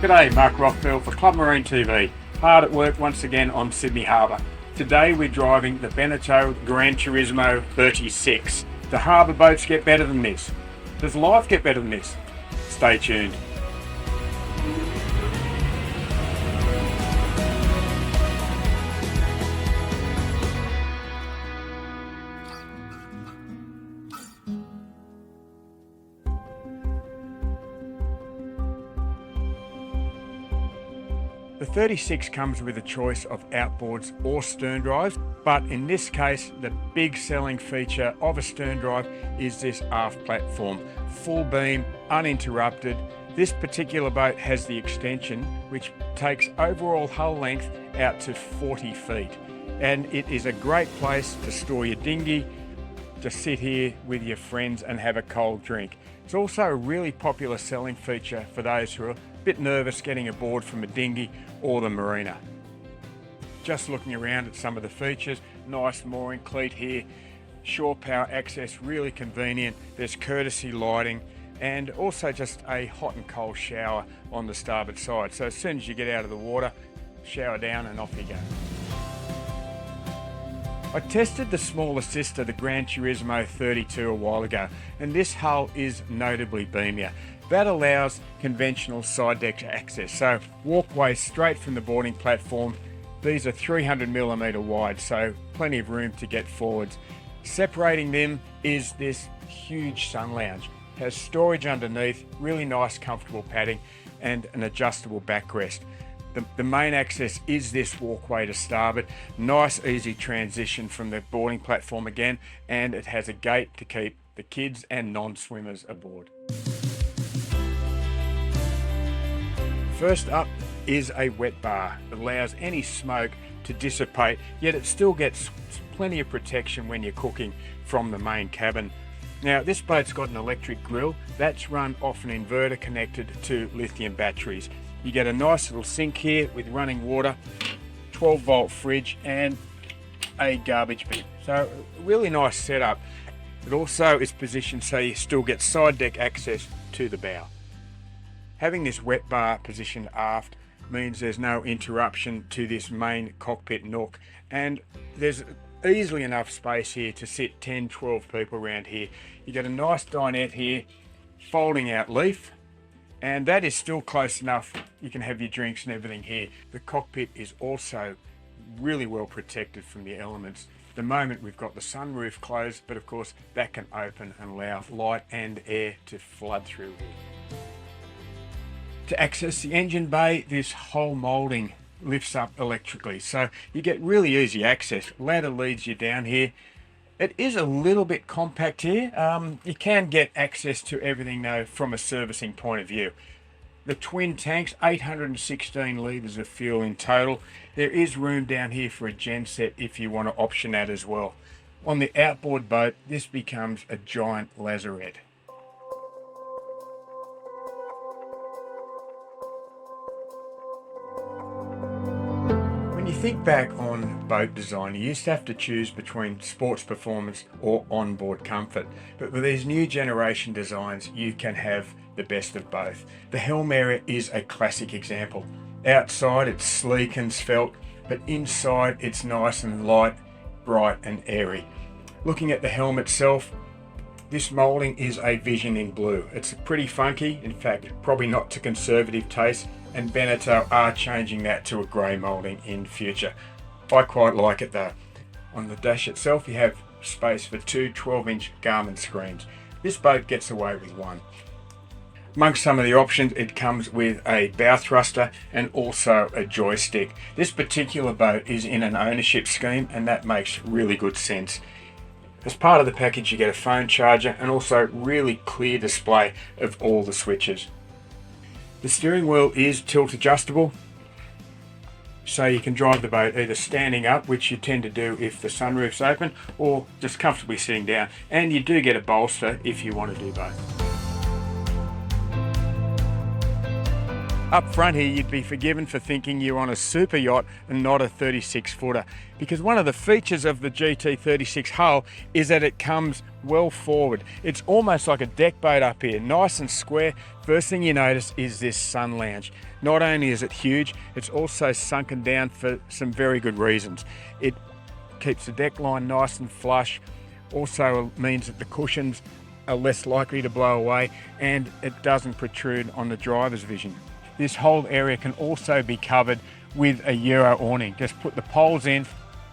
G'day, Mark Rothfield for Club Marine TV. Hard at work once again on Sydney Harbour. Today we're driving the Beneteau Gran Turismo 36. Do harbour boats get better than this? Does life get better than this? Stay tuned. The 36 comes with a choice of outboards or stern drives, but in this case, the big selling feature of a stern drive is this aft platform. Full beam, uninterrupted. This particular boat has the extension, which takes overall hull length out to 40 feet. And it is a great place to store your dinghy, to sit here with your friends and have a cold drink. It's also a really popular selling feature for those who are a bit nervous getting aboard from a dinghy or the marina. Just looking around at some of the features, nice mooring cleat here, shore power access, really convenient. There's courtesy lighting and also just a hot and cold shower on the starboard side. So as soon as you get out of the water, shower down and off you go. I tested the smaller sister, the Gran Turismo 32, a while ago, and this hull is notably beamier. That allows conventional side deck access, so walkways straight from the boarding platform. These are 300mm wide, so plenty of room to get forwards. Separating them is this huge sun lounge. It has storage underneath, really nice comfortable padding, and an adjustable backrest. The main access is this walkway to starboard. Nice easy transition from the boarding platform again, and it has a gate to keep the kids and non-swimmers aboard. First up is a wet bar that allows any smoke to dissipate, yet it still gets plenty of protection when you're cooking from the main cabin. Now this boat's got an electric grill that's run off an inverter connected to lithium batteries. You get a nice little sink here with running water, 12-volt fridge and a garbage bin. So really nice setup. It also is positioned so you still get side deck access to the bow. Having this wet bar positioned aft means there's no interruption to this main cockpit nook, and there's easily enough space here to sit 10-12 people around here. You get a nice dinette here, folding out leaf, and that is still close enough. You can have your drinks and everything here. The cockpit is also really well protected from the elements. At the moment we've got the sunroof closed, but of course that can open and allow light and air to flood through here. To access the engine bay, this whole moulding lifts up electrically, so you get really easy access. Ladder leads you down here. It is a little bit compact here. You can get access to everything though from a servicing point of view. The twin tanks, 816 litres of fuel in total. There is room down here for a genset if you want to option that as well. On the outboard boat, this becomes a giant lazarette. When you think back on boat design, you used to have to choose between sports performance or onboard comfort. But with these new generation designs, you can have the best of both. The helm area is a classic example. Outside it's sleek and svelte, but inside it's nice and light, bright and airy. Looking at the helm itself, this moulding is a Vision in blue. It's pretty funky, in fact probably not to conservative taste, and Beneteau are changing that to a grey moulding in future. I quite like it though. On the dash itself you have space for two 12-inch Garmin screens. This boat gets away with one. Amongst some of the options, it comes with a bow thruster and also a joystick. This particular boat is in an ownership scheme and that makes really good sense. As part of the package you get a phone charger and also really clear display of all the switches. The steering wheel is tilt adjustable, so you can drive the boat either standing up, which you tend to do if the sunroof's open, or just comfortably sitting down, and you do get a bolster if you want to do both. Up front here, you'd be forgiven for thinking you're on a super yacht and not a 36 footer, because one of the features of the GT36 hull is that it comes well forward. It's almost like a deck boat up here, nice and square. First thing you notice is this sun lounge. Not only is it huge, it's also sunken down for some very good reasons. It keeps the deck line nice and flush, also means that the cushions are less likely to blow away, and it doesn't protrude on the driver's vision. This whole area can also be covered with a Euro awning. Just put the poles in,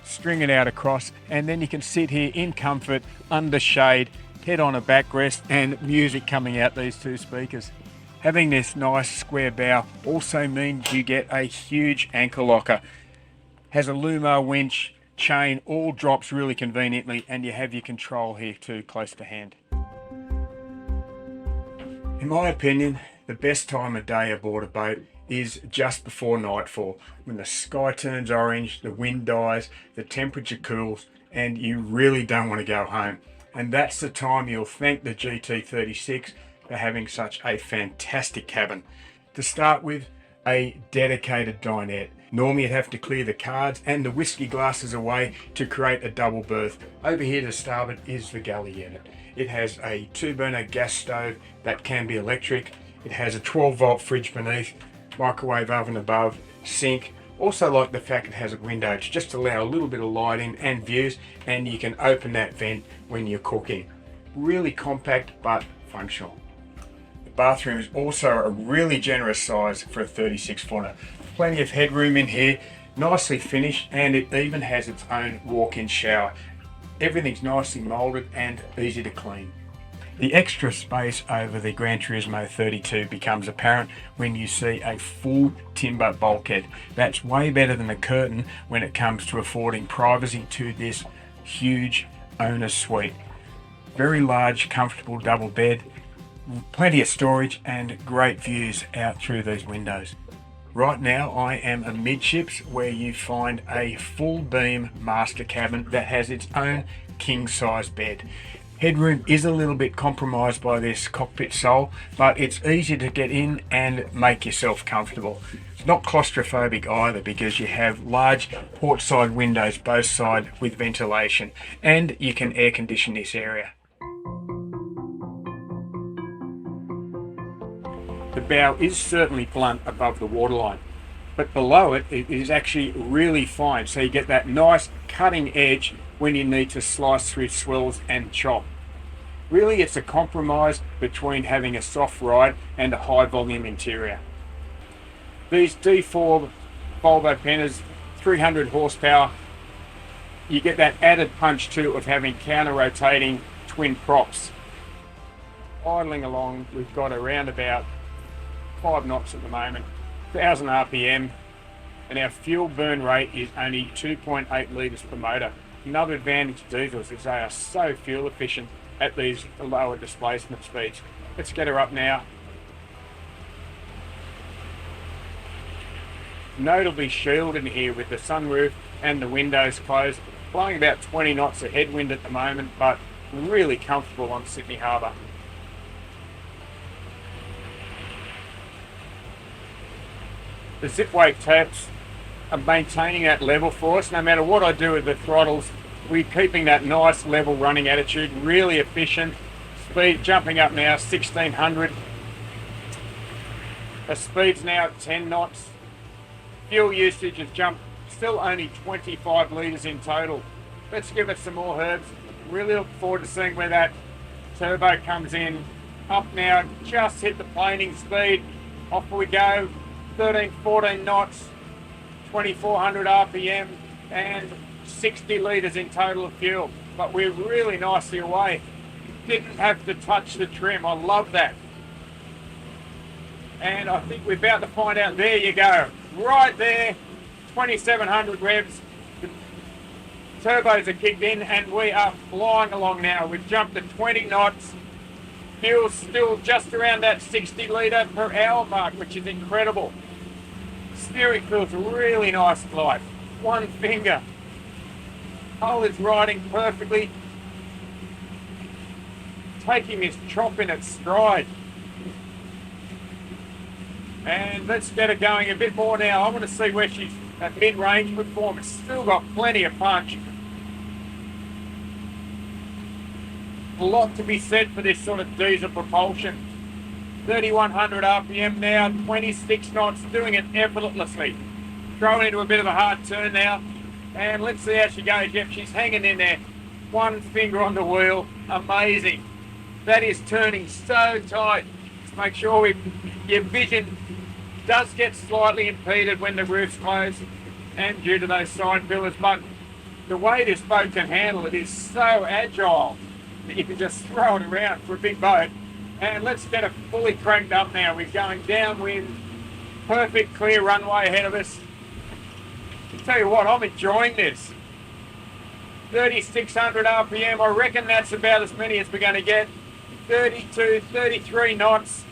string it out across, and then you can sit here in comfort, under shade, head on a backrest, and music coming out these two speakers. Having this nice square bow also means you get a huge anchor locker. Has a Lumo winch, chain, all drops really conveniently, and you have your control here too, close to hand. In my opinion, the best time of day aboard a boat is just before nightfall, when the sky turns orange, the wind dies, the temperature cools, and you really don't want to go home. And that's the time you'll thank the GT36 for having such a fantastic cabin. To start with, a dedicated dinette. Normally you'd have to clear the cards and the whiskey glasses away to create a double berth. Over here to starboard is the galley unit. It has a 2-burner gas stove that can be electric. It has a 12-volt fridge beneath, microwave oven above, sink. Also like the fact it has a window to just allow a little bit of light in and views, and you can open that vent when you're cooking. Really compact but functional. The bathroom is also a really generous size for a 36 footer. Plenty of headroom in here, nicely finished, and it even has its own walk-in shower. Everything's nicely moulded and easy to clean. The extra space over the Gran Turismo 32 becomes apparent when you see a full timber bulkhead. That's way better than a curtain when it comes to affording privacy to this huge owner's suite. Very large, comfortable double bed, plenty of storage and great views out through these windows. Right now I am amidships, where you find a full beam master cabin that has its own king size bed. Headroom is a little bit compromised by this cockpit sole, but it's easy to get in and make yourself comfortable. It's not claustrophobic either, because you have large port side windows both sides with ventilation, and you can air condition this area. The bow is certainly blunt above the waterline, but below it, it is actually really fine, so you get that nice cutting edge when you need to slice through swells and chop. Really, it's a compromise between having a soft ride and a high volume interior. These D4 Volvo Pentas, 300 horsepower, you get that added punch too of having counter-rotating twin props. Idling along, we've got around about 5 knots at the moment, 1000 RPM, and our fuel burn rate is only 2.8 litres per motor. Another advantage of diesels is they are so fuel efficient at these lower displacement speeds. Let's get her up now. Notably shielded here with the sunroof and the windows closed. Blowing about 20 knots of headwind at the moment, but really comfortable on Sydney Harbour. The zip wake taps are maintaining that level for us. No matter what I do with the throttles, we're keeping that nice level running attitude, really efficient. Speed jumping up now, 1600. The speed's now at 10 knots. Fuel usage has jumped, still only 25 litres in total. Let's give it some more herbs. Really look forward to seeing where that turbo comes in. Up now, just hit the planing speed. Off we go, 13, 14 knots, 2400 RPM, and 60 litres in total of fuel. But we're really nicely away. Didn't have to touch the trim. I love that. And I think we're about to find out. There you go. Right there. 2700 revs. The turbos are kicked in and we are flying along now. We've jumped to 20 knots. Fuel's still just around that 60 litre per hour mark, which is incredible. Steering feels really nice and light. One finger. Hull is riding perfectly. Taking this chop in its stride. And let's get her going a bit more now. I want to see where she's at mid-range performance. Still got plenty of punch. A lot to be said for this sort of diesel propulsion. 3100 RPM now, 26 knots, doing it effortlessly. Throwing into a bit of a hard turn now. And let's see how she goes. Yep, she's hanging in there. One finger on the wheel. Amazing. That is turning so tight. Just make sure your vision does get slightly impeded when the roof's closed and due to those side pillars, but the way this boat can handle it is so agile that you can just throw it around for a big boat. And let's get it fully cranked up now. We're going downwind, perfect clear runway ahead of us. I tell you what, I'm enjoying this. 3600 RPM, I reckon that's about as many as we're going to get. 32, 33 knots.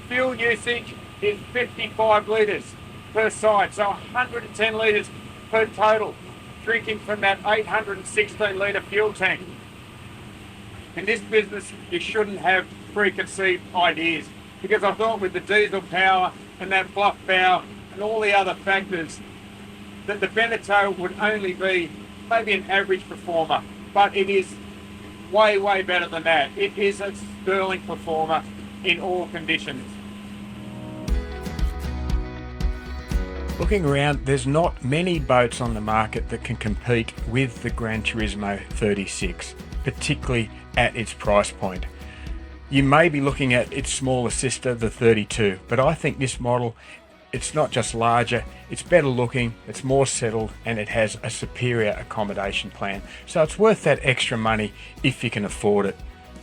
Fuel usage is 55 litres per side, so 110 litres per total, drinking from that 816 litre fuel tank. In this business, you shouldn't have preconceived ideas, because I thought with the diesel power and that bluff bow and all the other factors that the Beneteau would only be maybe an average performer, but it is way, way better than that. It is a sterling performer in all conditions. Looking around, there's not many boats on the market that can compete with the Gran Turismo 36, particularly at its price point. You may be looking at its smaller sister, the 32, but I think this model, it's not just larger, it's better looking, it's more settled, and it has a superior accommodation plan. So it's worth that extra money if you can afford it.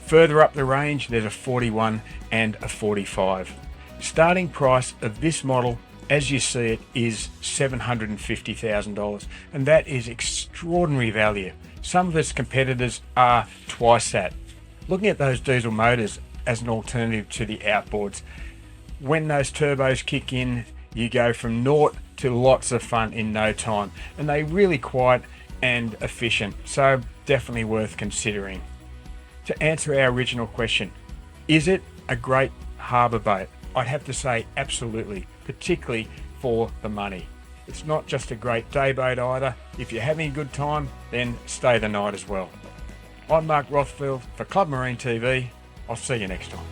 Further up the range, there's a 41 and a 45. Starting price of this model, as you see it, is $750,000, and that is extraordinary value. Some of its competitors are twice that. Looking at those diesel motors as an alternative to the outboards, when those turbos kick in, you go from naught to lots of fun in no time, and they're really quiet and efficient, so definitely worth considering. To answer our original question, is it a great harbour boat? I'd have to say absolutely, particularly for the money. It's not just a great day boat either. If you're having a good time, then stay the night as well. I'm Mark Rothfield for Club Marine TV. I'll see you next time.